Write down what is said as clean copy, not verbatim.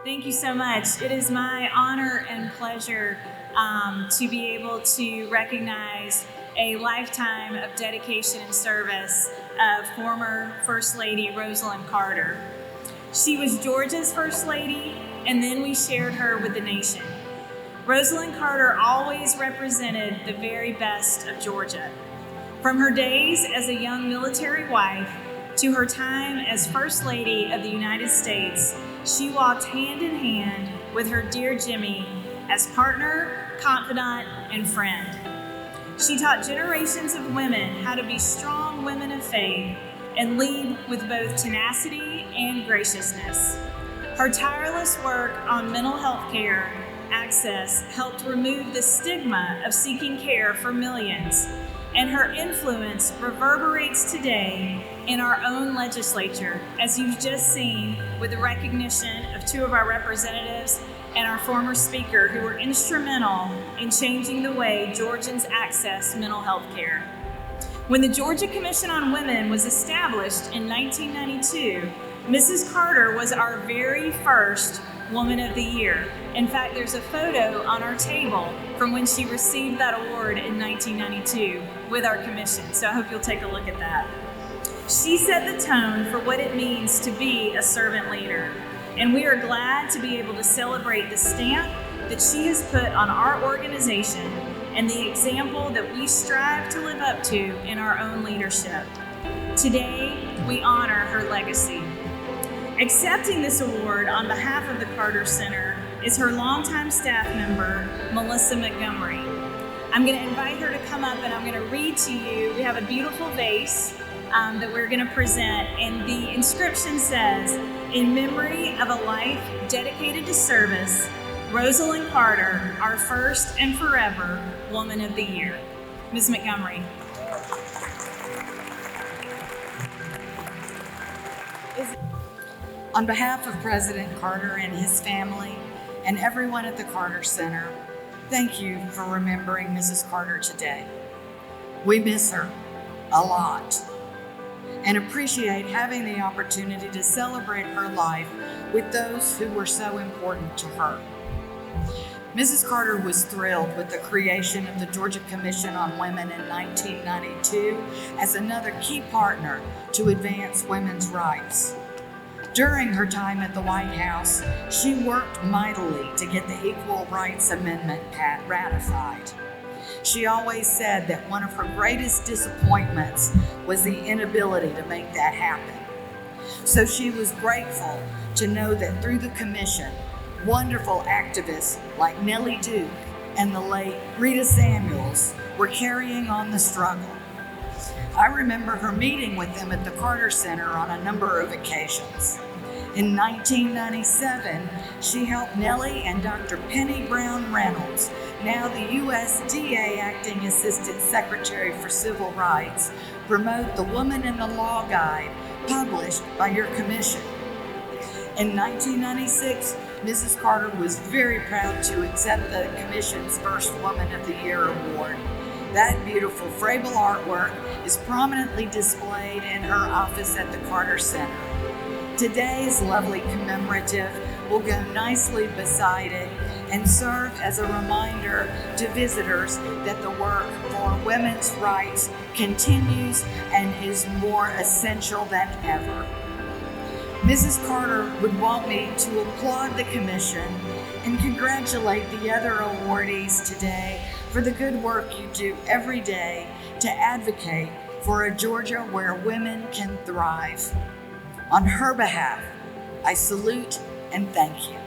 Thank you so much. It is my honor and pleasure to be able to recognize a lifetime of dedication and service of former First Lady Rosalynn Carter. She was Georgia's First Lady, and then we shared her with the nation. Rosalynn Carter always represented the very best of Georgia. From her days as a young military wife to her time as First Lady of the United States, she walked hand in hand with her dear Jimmy as partner, confidant, and friend. She taught generations of women how to be strong women of faith and lead with both tenacity and graciousness. Her tireless work on mental health care access helped remove the stigma of seeking care for millions, and her influence reverberates today in our own legislature, as you've just seen with the recognition of two of our representatives and our former speaker who were instrumental in changing the way Georgians access mental health care. When the Georgia Commission on Women was established in 1992, Mrs. Carter was our very first Woman of the Year. In fact, there's a photo on our table from when she received that award in 1992 with our commission, so I hope you'll take a look at that. She set the tone for what it means to be a servant leader, and we are glad to be able to celebrate the stamp that she has put on our organization and the example that we strive to live up to in our own leadership. Today, we honor her legacy. Accepting this award on behalf of the Carter Center is her longtime staff member, Melissa Montgomery. I'm going to invite her to come up and I'm going to read to you. We have a beautiful vase that we're going to present, and the inscription says, "In memory of a life dedicated to service, Rosalynn Carter, our first and forever Woman of the Year." Ms. Montgomery. On behalf of President Carter and his family and everyone at the Carter Center, thank you for remembering Mrs. Carter today. We miss her a lot and appreciate having the opportunity to celebrate her life with those who were so important to her. Mrs. Carter was thrilled with the creation of the Georgia Commission on Women in 1992 as another key partner to advance women's rights. During her time at the White House, she worked mightily to get the Equal Rights Amendment ratified. She always said that one of her greatest disappointments was the inability to make that happen. So she was grateful to know that through the commission, wonderful activists like Nellie Duke and the late Rita Samuels were carrying on the struggle. I remember her meeting with them at the Carter Center on a number of occasions. In 1997, she helped Nellie and Dr. Penny Brown Reynolds, now the USDA Acting Assistant Secretary for Civil Rights, promote the Woman in the Law Guide published by your commission. In 1996, Mrs. Carter was very proud to accept the commission's first Woman of the Year award. That beautiful Frabel artwork is prominently displayed in her office at the Carter Center. Today's lovely commemorative will go nicely beside it and serve as a reminder to visitors that the work for women's rights continues and is more essential than ever. Mrs. Carter would want me to applaud the commission and congratulate the other awardees today for the good work you do every day to advocate for a Georgia where women can thrive. On her behalf, I salute and thank you.